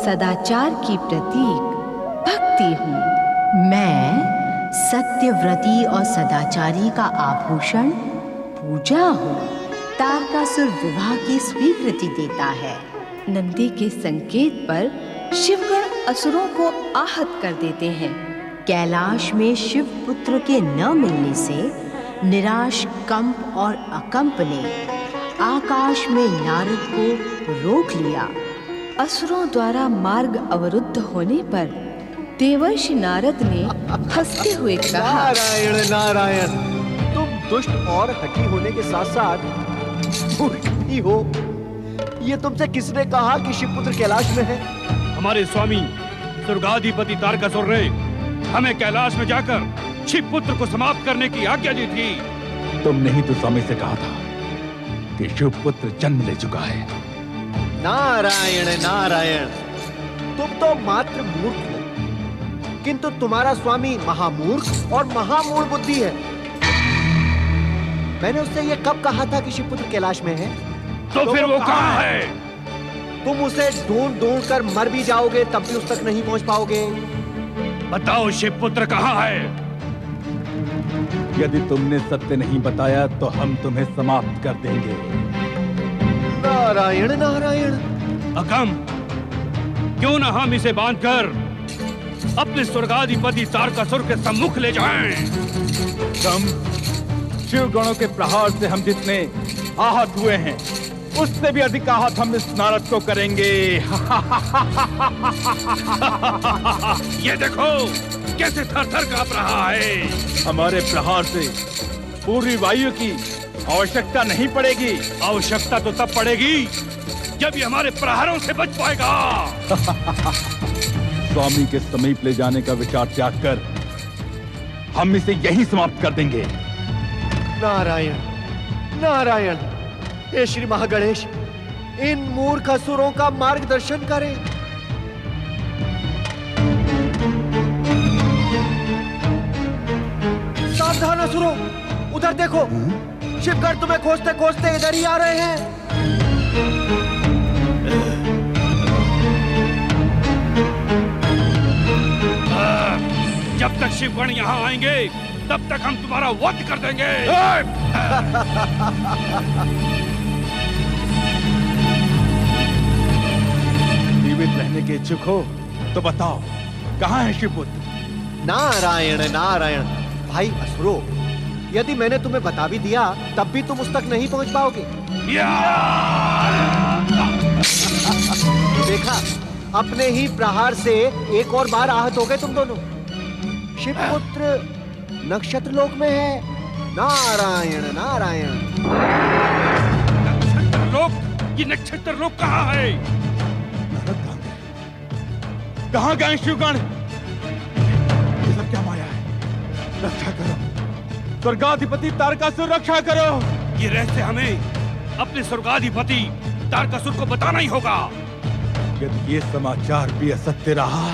सदाचार की प्रतीक भक्ति हूँ। मैं सत्यव्रती और सदाचारी का आभूषण पूजा हूँ। तारकासुर विवाह की स्वीकृति देता है। नंदी के संकेत पर शिवगण असुरों को आहत कर देते हैं। कैलाश में शिव पुत्र के न मिलने से निराश कंप और अकंप ने आकाश में नारद को रोक लिया। असुरों द्वारा मार्ग अवरुद्ध होने पर देवर्षि नारद ने हंसते हुए कहा, नारायण नारायण, तुम दुष्ट और हठी होने के साथ साथ मूर्ख भी हो। ये तुमसे किसने कहा कि शिवपुत्र कैलाश में है? हमारे स्वामी स्वर्गाधिपति तारकासुर ने हमें कैलाश में जाकर शिवपुत्र को समाप्त करने की आज्ञा दी थी। तुमने ही तो स्वामी से कहा था कि शिवपुत्र जन्म ले चुका है। नारायण नारायण, तुम तो मात्र मूर्ख हो, किंतु तुम्हारा स्वामी महामूर्ख और महामूढ़ बुद्धि है। मैंने उससे ये कब कहा था कि शिवपुत्र कैलाश में है? तो फिर वो कहाँ है? तुम उसे ढूंढ ढूंढ कर मर भी जाओगे तब भी उस तक नहीं पहुंच पाओगे। बताओ शिवपुत्र कहाँ है? यदि तुमने सत्य नहीं बताया तो हम तुम्हें समाप्त कर देंगे। नारायण नारायण। अकम, क्यों न हम इसे बांधकर अपने स्वर्गाधिपति तारकासुर के सम्मुख ले जाएं? शिव गणों के प्रहार से हम जितने आहत हुए हैं, उससे भी अधिक आहत हम इस नारद को करेंगे। ये देखो कैसे थर-थर कांप रहा है। हमारे प्रहार से पूरी वायु की आवश्यकता नहीं पड़ेगी। आवश्यकता तो तब पड़ेगी जब ये हमारे प्रहारों से बच पाएगा। स्वामी के समीप ले जाने का विचार त्याग कर हम इसे यहीं समाप्त कर देंगे। नारायण नारायण, हे श्री महागणेश, इन मूर्ख असुरों का मार्गदर्शन करें। सावधान असुरों, उधर देखो, शिवगण तुम्हें खोजते खोजते इधर ही आ रहे हैं। जब तक शिवगण यहाँ आएंगे तब तक हम तुम्हारा वध कर देंगे। जीवित रहने के इच्छुक हो तो बताओ, कहाँ है शिवपुत्र? नारायण नारायण, भाई असुरों, यदि मैंने तुम्हें बता भी दिया तब भी तुम उस तक नहीं पहुंच पाओगे। देखा, अपने ही प्रहार से एक और बार आहत हो गए तुम दोनों। शिवपुत्र नक्षत्र लोक में है। नारायण नारायण। नक्षत्र लोक? ये नक्षत्र लोक कहाँ है? कहाँ गए शिवगण? ये सब क्या माया है? रक्षा करो स्वर्गाधिपति तारकासुर, रक्षा करो। ये रहस्य हमें अपने स्वर्गाधिपति तारकासुर को बताना ही होगा। यदि ये समाचार भी असत्य रहा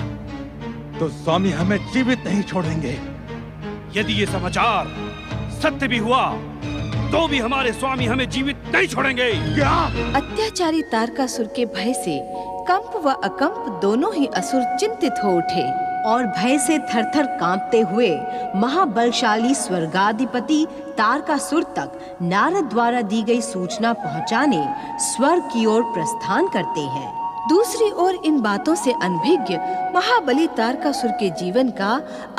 तो स्वामी हमें जीवित नहीं छोड़ेंगे। यदि ये समाचार सत्य भी हुआ तो भी हमारे स्वामी हमें जीवित नहीं छोड़ेंगे। क्या? अत्याचारी तारकासुर के भय से कंप व अकंप दोनों ही असुर चिंतित हो उठे और भय से थरथर कांपते हुए महाबलशाली स्वर्गाधिपति तारकासुर तक नारद द्वारा दी गई सूचना पहुंचाने स्वर्ग की ओर प्रस्थान करते हैं। दूसरी ओर इन बातों से अनभिज्ञ महाबली तारकासुर के जीवन का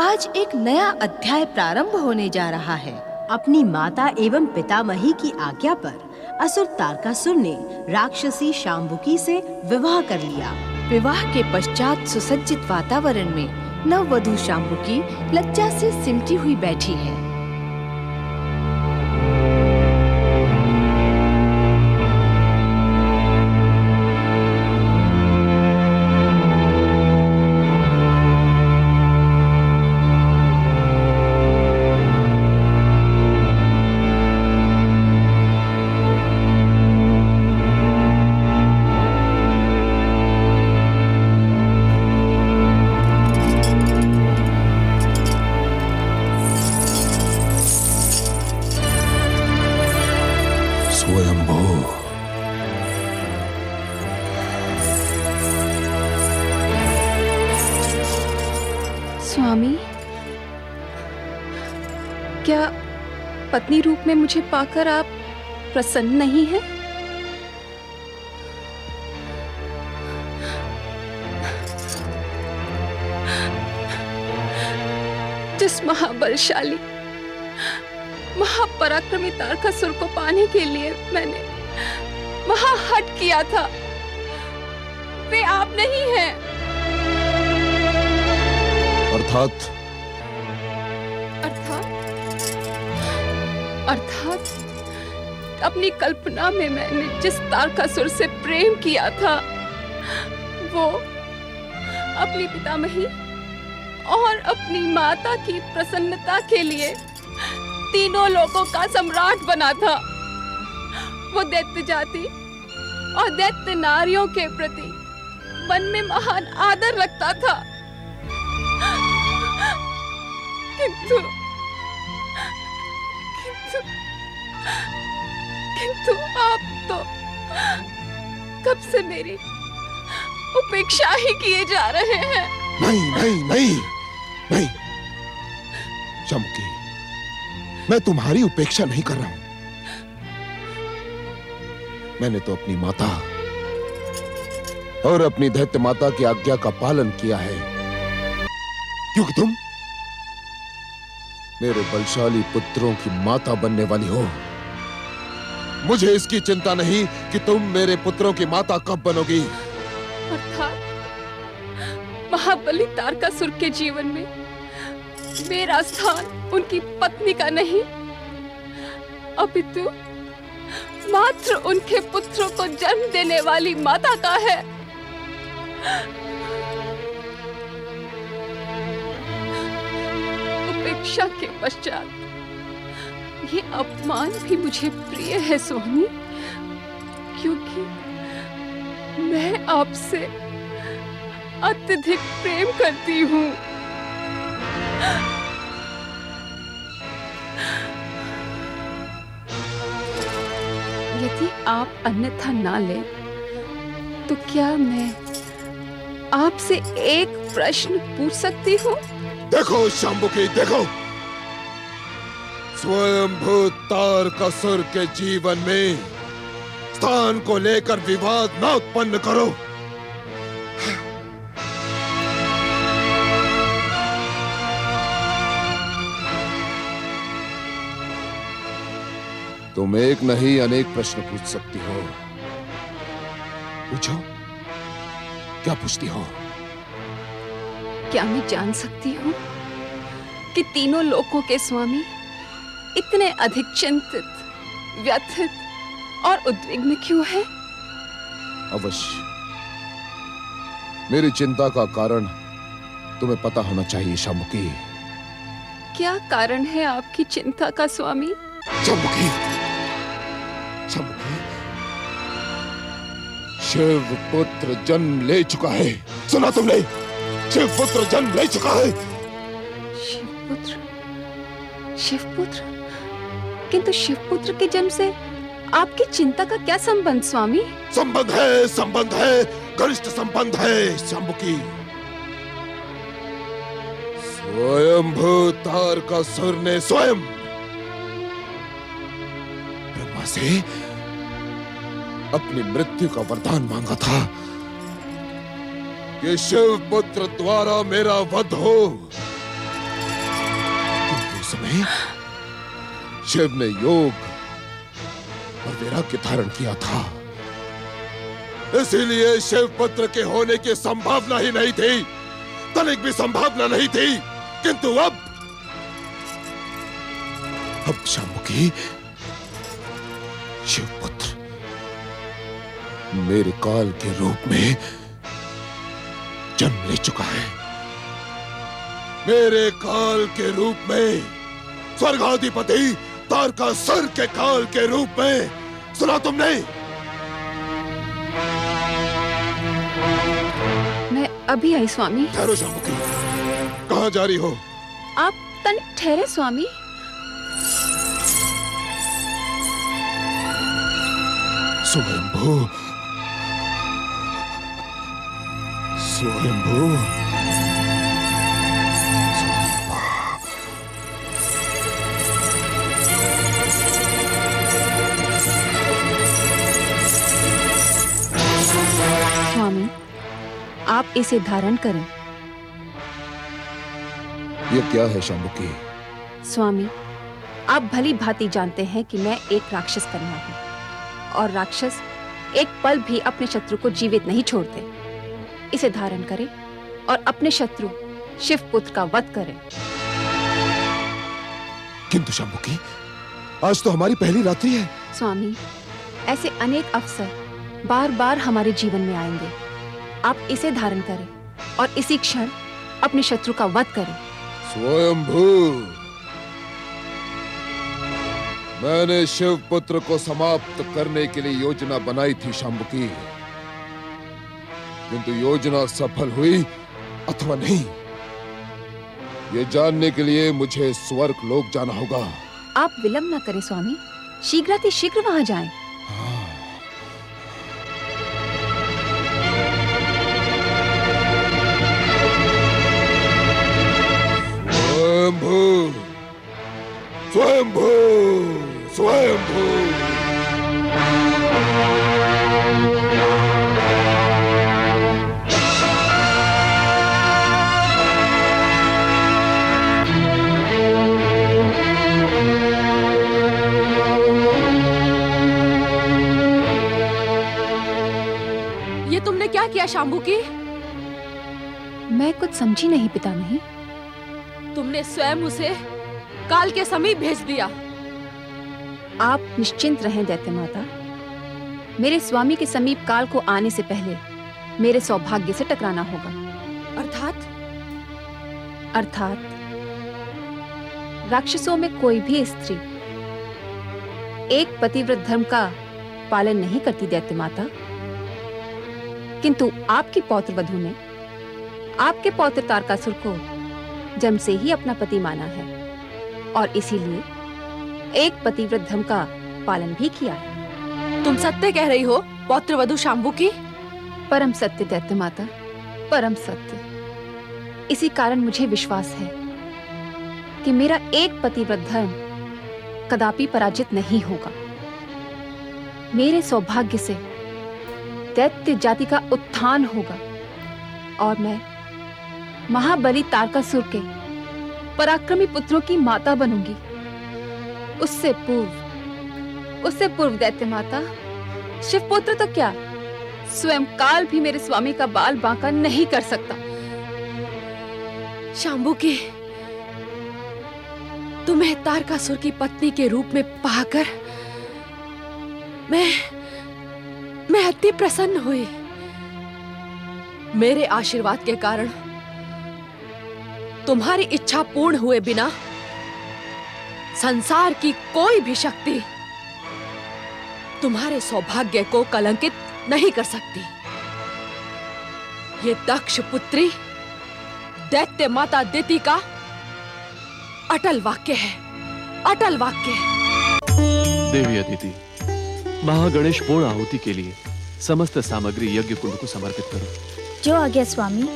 आज एक नया अध्याय प्रारंभ होने जा रहा है। अपनी माता एवं पितामही की आज्ञा पर असुर तारकासुर ने राक्षसी शांभुकी से विवाह कर लिया। विवाह के पश्चात सुसज्जित वातावरण में नववधू शांभुकी लज्जा से सिमटी हुई बैठी है। स्वामी, क्या पत्नी रूप में मुझे पाकर आप प्रसन्न नहीं हैं? जिस महाबलशाली महापराक्रमी तारकासुर को पाने के लिए मैंने महाहट किया था, वे आप नहीं हैं। अर्थात अपनी कल्पना में मैंने जिस तारकासुर से प्रेम किया था, वो अपनी पितामही और अपनी माता की प्रसन्नता के लिए तीनों लोगों का सम्राट बना था। वो दैत्य जाति और दैत्य नारियों के प्रति मन में महान आदर रखता था, किंतु आप तो कब से मेरी उपेक्षा ही किए जा रहे हैं। नहीं नहीं नहीं नहीं चमकी, मैं तुम्हारी उपेक्षा नहीं कर रहा हूं। मैंने तो अपनी माता और अपनी दैत्य माता की आज्ञा का पालन किया है, क्योंकि तुम मेरे बलशाली पुत्रों की माता बनने वाली हो। मुझे इसकी चिंता नहीं कि तुम मेरे पुत्रों की माता कब बनोगी। अर्थात महाबली तारकासुर के जीवन में मेरा स्थान उनकी पत्नी का नहीं, अपितु मात्र उनके पुत्रों को जन्म देने वाली माता का है। उपेक्षा के पश्चात ये अपमान भी मुझे प्रिय है स्वामी, क्योंकि मैं आपसे अत्यधिक प्रेम करती हूँ। यदि आप अन्यथा ना लें, तो क्या मैं आपसे एक प्रश्न पूछ सकती हूँ? देखो शाम्बुकी, देखो, स्वयंभू तारकासुर के जीवन में स्थान को लेकर विवाद न उत्पन्न करो। तुम एक नहीं अनेक प्रश्न पूछ सकती हो। पूछो, क्या पूछती हो? क्या मैं जान सकती हूँ कि तीनों लोकों के स्वामी इतने अधिक चिंतित, व्यथित और उद्विग्न क्यों है? अवश्य, मेरी चिंता का कारण तुम्हें पता होना चाहिए शाम्बुकी। क्या कारण है आपकी चिंता का स्वामी? शाम्बुकी, शाम्बुकी, शिव पुत्र जन्म ले चुका है। सुना तुमने? शिव पुत्र जन्म ले चुका है। शिवपुत्र, किंतु शिवपुत्र के जन्म से आपकी चिंता का क्या संबंध स्वामी? संबंध है, घनिष्ठ संबंध है शाम्बुकी। स्वयंभू तारकासुर ने स्वयं ब्रह्मा से अपनी मृत्यु का वरदान मांगा था कि शिव पुत्र द्वारा मेरा वध हो। उस समय शिव ने योग और वैराग्य धारण किया था, इसीलिए शिव पुत्र के होने की संभावना ही नहीं थी, तनिक भी संभावना नहीं थी। किंतु अब शाम्बुकी, शिव पुत्र मेरे काल के रूप में जन्म ले चुका है। मेरे काल के रूप में, स्वर्गाधिपति तारकासुर के काल के रूप में। सुना तुमने? मैं अभी आई स्वामी। ठहरो शाम्बुकी, कहाँ जा रही हो? आप तनिक ठहरे स्वामी। स्वयंभू, स्वयंभू, आप इसे धारण करें। ये क्या है शांबुकी? स्वामी, आप भली भांति जानते हैं कि मैं एक राक्षस कन्या हूँ और राक्षस एक पल भी अपने शत्रु को जीवित नहीं छोड़ते। इसे धारण करें और अपने शत्रु शिव पुत्र का वध करें। किंतु शांबुकी, आज तो हमारी पहली रात्रि है। स्वामी, ऐसे अनेक अवसर बार बार हमारे जीवन में आएंगे। आप इसे धारण करें और इसी क्षण अपने शत्रु का वध करें। स्वयंभू, मैंने शिव पुत्र को समाप्त करने के लिए योजना बनाई थी शांबुकी, किंतु योजना सफल हुई अथवा नहीं, ये जानने के लिए मुझे स्वर्ग लोक जाना होगा। आप विलंब न करें स्वामी, शीघ्रातिशीघ्र वहां जाएं। स्वयंभू, स्वयंभू, स्वयंभू। ये तुमने क्या किया शांबुकी? मैं कुछ समझी नहीं पितामही। तुमने स्वयं उसे काल के समीप भेज दिया। आप निश्चिंत रहें दैत्य माता। मेरे स्वामी के समीप काल को आने से पहले मेरे सौभाग्य से टकराना होगा। अर्थात राक्षसों में कोई भी स्त्री एक पतिव्रत धर्म का पालन नहीं करती दैत्य माता, किंतु आपकी पौत्र वधू ने आपके पौत्र तारकासुर को जन्म से ही अपना पति माना है और इसीलिए एक पतिव्रत धर्म का पालन भी किया है। तुम सत्य कह रही हो पौत्र वधू शांबुकी? परम सत्य दैत्य माता, परम सत्य। इसी कारण मुझे विश्वास है कि मेरा एक पतिव्रत धर्म कदापि पराजित नहीं होगा। मेरे सौभाग्य से दैत्य जाति का उत्थान होगा और मैं महाबली तारकासुर के पराक्रमी पुत्रों की माता बनूंगी। उससे पूर्व दैत्य माता, शिवपुत्र तो क्या, स्वयं काल भी मेरे स्वामी का बाल बांका नहीं कर सकता। शांबुकी, तुम्हें तारकासुर की पत्नी के रूप में पाकर मैं अति प्रसन्न हुई। मेरे आशीर्वाद के कारण तुम्हारी इच्छा पूर्ण हुए बिना संसार की कोई भी शक्ति तुम्हारे सौभाग्य को कलंकित नहीं कर सकती। ये दक्ष पुत्री दैत्य माता दिति का अटल वाक्य है, अटल वाक्य। देवी अदिति, महागणेश पूर्ण आहुति के लिए समस्त सामग्री यज्ञ कुंड को समर्पित करो। जो आज्ञा स्वामी।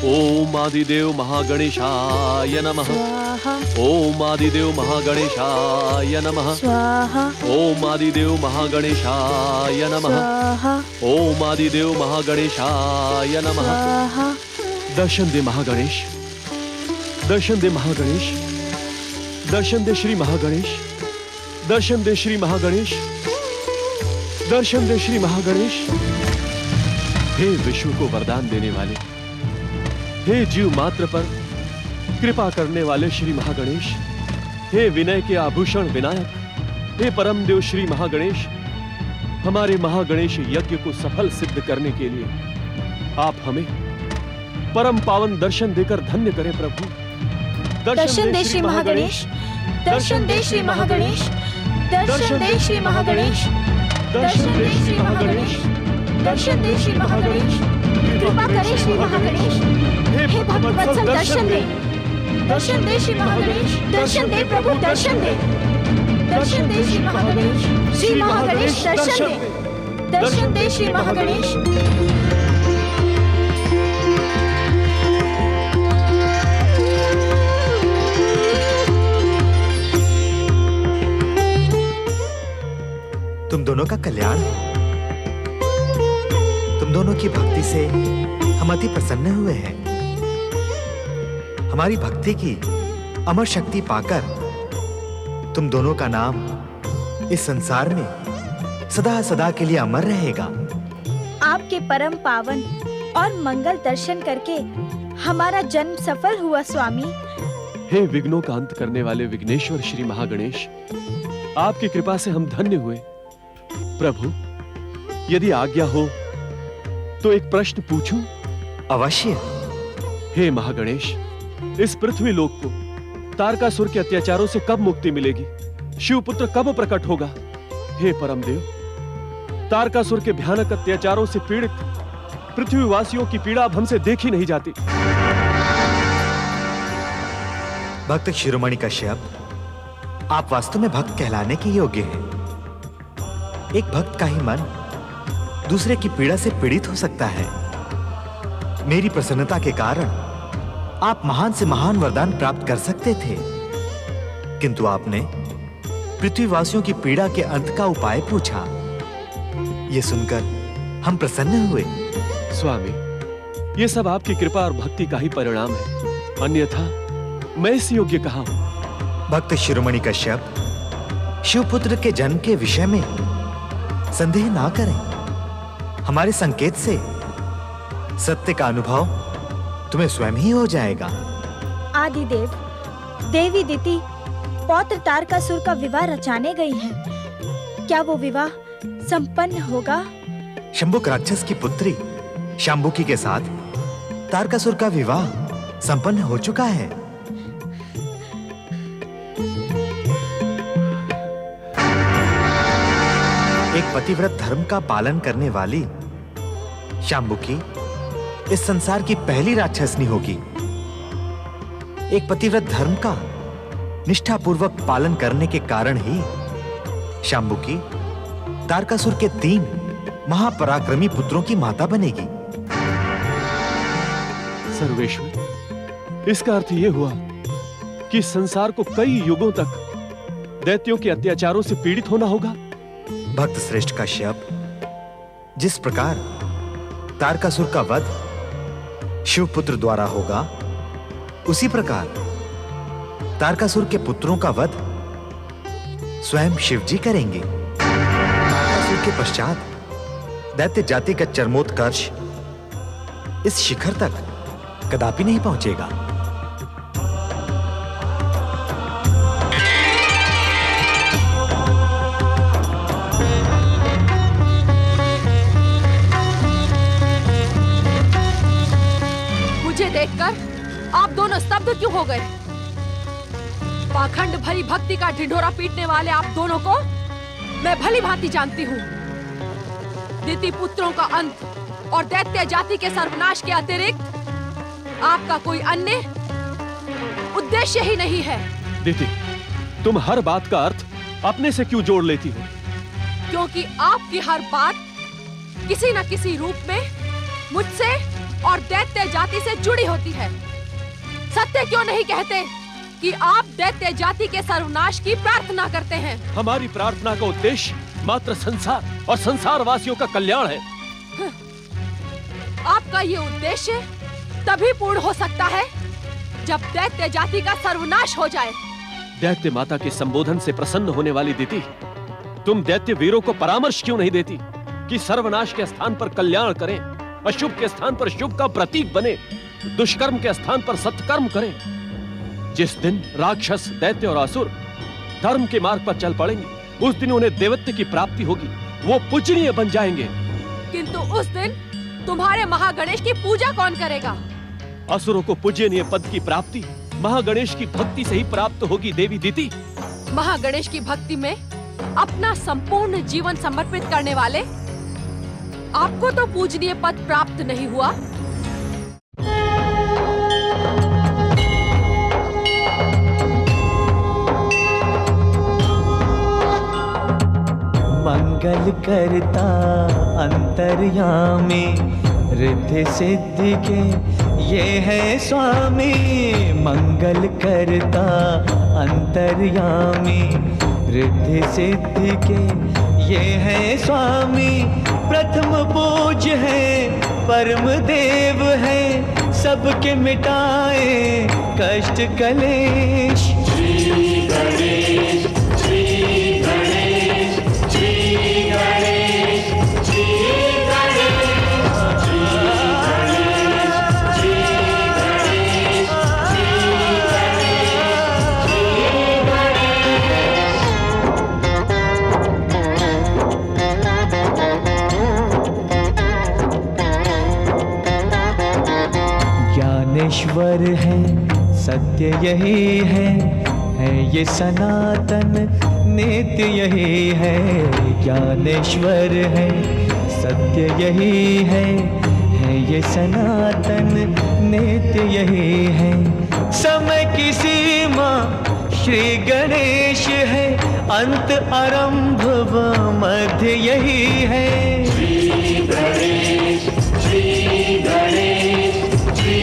ओम आदिदेव महागणेशाय नमः। स्वाहा ओम आदिदेव महागणेशाय नमः। स्वाहा ओम आदिदेव महागणेशाय नमः। स्वाहा ओम आदिदेव महागणेशाय नमः। स्वाहा। दर्शन दे महागणेश, दर्शन दे महागणेश, दर्शन दे श्री महागणेश, दर्शन दे श्री महागणेश, दर्शन दे श्री महागणेश। हे विश्व को वरदान देने वाले, हे जीव मात्र पर कृपा करने वाले श्री महागणेश, हे विनय के आभूषण विनायक, हे परम देव श्री महागणेश, हमारे महागणेश यज्ञ को सफल सिद्ध करने के लिए आप हमें परम पावन दर्शन देकर धन्य करें प्रभु। दर्शन दे श्री महागणेश, दर्शन दे श्री महागणेश, दर्शन दे श्री महागणेश, दर्शन दे श्री महागणेश, दर्शन दे श्री महागणेश। कृपा करे श्री महागणेश, हे भक्तवत्सल दर्शन दे, दर्शन दे श्री महागणेश, दर्शन दे प्रभु, दर्शन दे, दर्शन दे श्री महागणेश, श्री महागणेश दर्शन दे, दर्शन दे श्री महागणेश। तुम दोनों का कल्याण, तुम दोनों की भक्ति से हम अति प्रसन्न हुए हैं। हमारी भक्ति की अमर शक्ति पाकर तुम दोनों का नाम इस संसार में सदा सदा के लिए अमर रहेगा। आपके परम पावन और मंगल दर्शन करके हमारा जन्म सफल हुआ स्वामी। हे विघ्नों का अंत करने वाले विघ्नेश्वर श्री महागणेश, आपकी कृपा से हम धन्य हुए। प्रभु, यदि आज्ञा हो तो एक प्रश्न पूछूं? अवश्य। हे महागणेश, इस पृथ्वी लोक को तारकासुर के अत्याचारों से कब मुक्ति मिलेगी? शिवपुत्र कब प्रकट होगा? हे परमदेव, तारकासुर के भयानक अत्याचारों से पीड़ित पृथ्वीवासियों की पीड़ा अब हमसे देखी नहीं जाती। भक्त शिरोमणि कश्यप, आप वास्तव में भक्त कहलाने के योग्य हैं। एक भक्त का ही मन दूसरे की पीड़ा से पीड़ित हो सकता है। मेरी प्रसन्नता के कारण आप महान से महान वरदान प्राप्त कर सकते थे, किंतु आपने पृथ्वीवासियों की पीड़ा के अंत का उपाय पूछा। यह सुनकर हम प्रसन्न हुए। स्वामी, ये सब आपकी कृपा और भक्ति का ही परिणाम है, अन्यथा मैं इस योग्य कहाँ हूं। भक्त शिरोमणि कश्यप, शिवपुत्र के जन्म के विषय में संदेह ना करें। हमारे संकेत से सत्य का अनुभव तुम्हें स्वयं ही हो जाएगा। आदिदेव, देवी दिति पौत्र तारकासुर का विवाह रचाने गई हैं। क्या वो विवाह संपन्न होगा? शंभुक राक्षस की पुत्री शांबुकी के साथ तारकासुर का विवाह संपन्न हो चुका है। एक पतिव्रत धर्म का पालन करने वाली शांबुकी इस संसार की पहली राक्षसनी होगी। एक पतिव्रत धर्म का निष्ठापूर्वक पालन करने के कारण ही शांबुकी तारकासुर के 3 महापराक्रमी पुत्रों की माता बनेगी। सर्वेश्वर, इसका अर्थ यह हुआ कि संसार को कई युगों तक दैत्यों के अत्याचारों से पीड़ित होना होगा। भक्त श्रेष्ठ कश्यप, जिस प्रकार तारकासुर का वध शिवपुत्र द्वारा होगा, उसी प्रकार तारकासुर के पुत्रों का वध स्वयं शिवजी करेंगे। तारकासुर के पश्चात दैत्य जाति का चरमोत्कर्ष इस शिखर तक कदापि नहीं पहुंचेगा। मुझे देखकर आप दोनों स्तब्ध क्यों हो गए? पाखंड भरी भक्ति का ढिंढोरा पीटने वाले आप दोनों को मैं भली भांति जानती हूँ। दिति पुत्रों का अंत और दैत्य जाति के सर्वनाश के अतिरिक्त आपका कोई अन्य उद्देश्य ही नहीं है। दिति, तुम हर बात का अर्थ अपने से क्यों जोड़ लेती हो? क्योंकि आपकी हर बात किसी न किसी रूप में मुझसे और दैत्य जाति से जुड़ी होती है। सत्य क्यों नहीं कहते कि आप दैत्य जाति के सर्वनाश की प्रार्थना करते हैं? हमारी प्रार्थना का उद्देश्य मात्र संसार और संसारवासियों का कल्याण है। आपका ये उद्देश्य तभी पूर्ण हो सकता है जब दैत्य जाति का सर्वनाश हो जाए। दैत्य माता के संबोधन से प्रसन्न होने वाली दिति, तुम दैत्य वीरों को परामर्श क्यों नहीं देती कि सर्वनाश के स्थान पर कल्याण करें, अशुभ के स्थान पर शुभ का प्रतीक बने, दुष्कर्म के स्थान पर सत्कर्म करें। जिस दिन राक्षस, दैत्य और असुर धर्म के मार्ग पर चल पड़ेंगे, उस दिन उन्हें देवत्व की प्राप्ति होगी, वो पूजनीय बन जाएंगे। किंतु उस दिन तुम्हारे महागणेश की पूजा कौन करेगा? असुरों को पूजनीय पद की प्राप्ति महागणेश की भक्ति से ही प्राप्त होगी देवी दिति। महागणेश की भक्ति में अपना संपूर्ण जीवन समर्पित करने वाले आपको तो पूजनीय पद प्राप्त नहीं हुआ। मंगल करता अंतर्यामी, रिद्धि सिद्धि के ये है स्वामी। मंगल करता अंतर्यामी, रिद्धि सिद्धि के ये है स्वामी प्रथम पूज्य है परम देव है सबके मिटाए कष्ट कलेश। श्री गणेश श्री गणेश श्री गणेश श्री गणेश श्री गणेश श्री गणेश ज्ञानेश्वर है सत्य यही है ये सनातन नित्य यही है। ज्ञानेश्वर है सत्य यही है ये सनातन नित्य यही है। समय की सीमा श्री गणेश है अंत आरंभ व मध्य यही है। श्री गणेश श्री गणेश श्री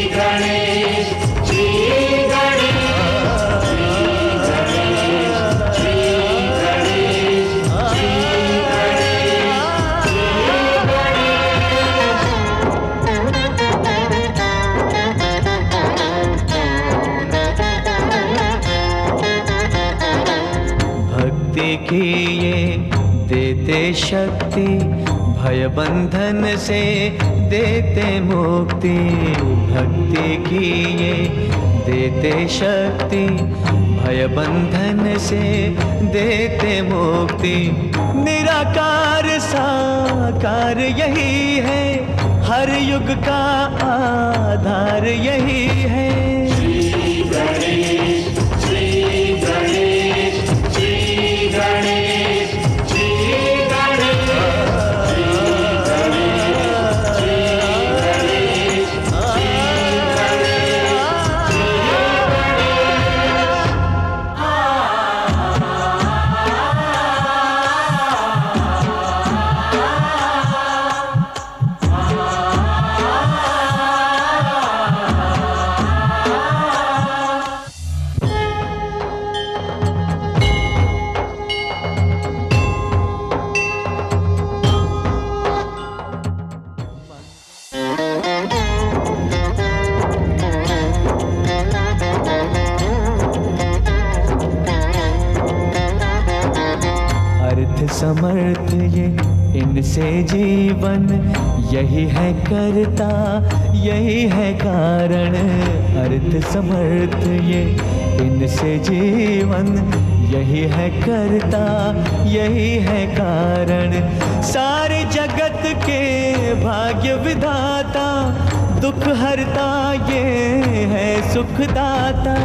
गणेश श्री गणेश भक्ति की ये देते शक्ति भय बंधन से देते मुक्ति। भक्ति की ये देते शक्ति भय बंधन से देते मुक्ति। निराकार साकार यही है हर युग का आधार यही है। श्री गणेश श्री गणेश श्री गणेश श्री गणेश समर्थ ये इनसे जीवन यही है करता यही है कारण। अर्थ समर्थ ये इनसे जीवन यही है करता यही है कारण। सारे जगत के भाग्य विधाता दुख हरता ये है सुखदाता।